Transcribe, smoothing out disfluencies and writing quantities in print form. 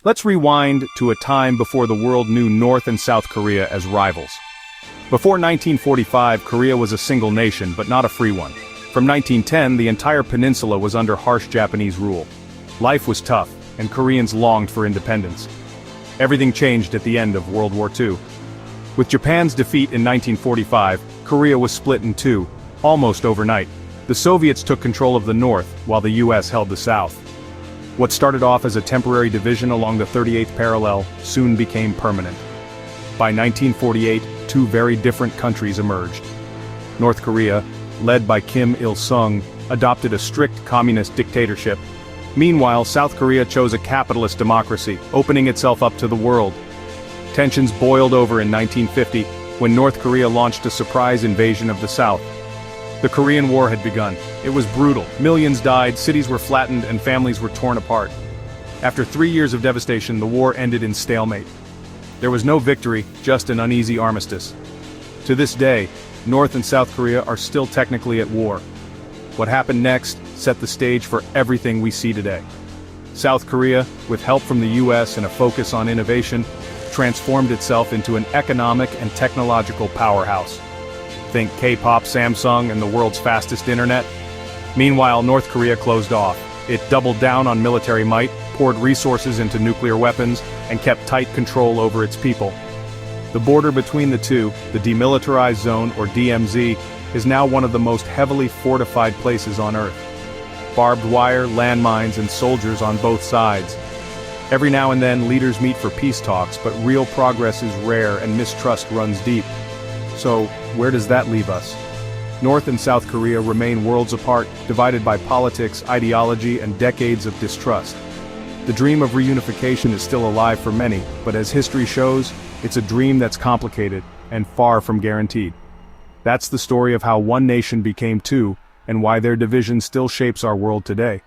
Let's rewind to a time before the world knew North and South Korea as rivals. Before 1945, Korea was a single nation, but not a free one. From 1910, the entire peninsula was under harsh Japanese rule. Life was tough, and Koreans longed for independence. Everything changed at the end of World War II. With Japan's defeat in 1945, Korea was split in two, almost overnight. The Soviets took control of the north, while the US held the south. What started off as a temporary division along the 38th parallel soon became permanent. By 1948, two very different countries emerged. North Korea, led by Kim Il-sung, adopted a strict communist dictatorship. Meanwhile, South Korea chose a capitalist democracy, opening itself up to the world. Tensions boiled over in 1950, when North Korea launched a surprise invasion of the South. The Korean War had begun. It was brutal. Millions died, cities were flattened, and families were torn apart. After 3 years of devastation, the war ended in stalemate. There was no victory, just an uneasy armistice. To this day, North and South Korea are still technically at war. What happened next set the stage for everything we see today. South Korea, with help from the US and a focus on innovation, transformed itself into an economic and technological powerhouse. Think K-pop, Samsung, and the world's fastest internet. Meanwhile, North Korea closed off. It doubled down on military might, poured resources into nuclear weapons, and kept tight control over its people. The border between the two, the Demilitarized Zone, or DMZ, is now one of the most heavily fortified places on Earth. Barbed wire, landmines, and soldiers on both sides. Every now and then, leaders meet for peace talks, but real progress is rare and mistrust runs deep. So, where does that leave us? North and South Korea remain worlds apart, divided by politics, ideology, and decades of distrust. The dream of reunification is still alive for many, but as history shows, it's a dream that's complicated and far from guaranteed. That's the story of how one nation became two, and why their division still shapes our world today.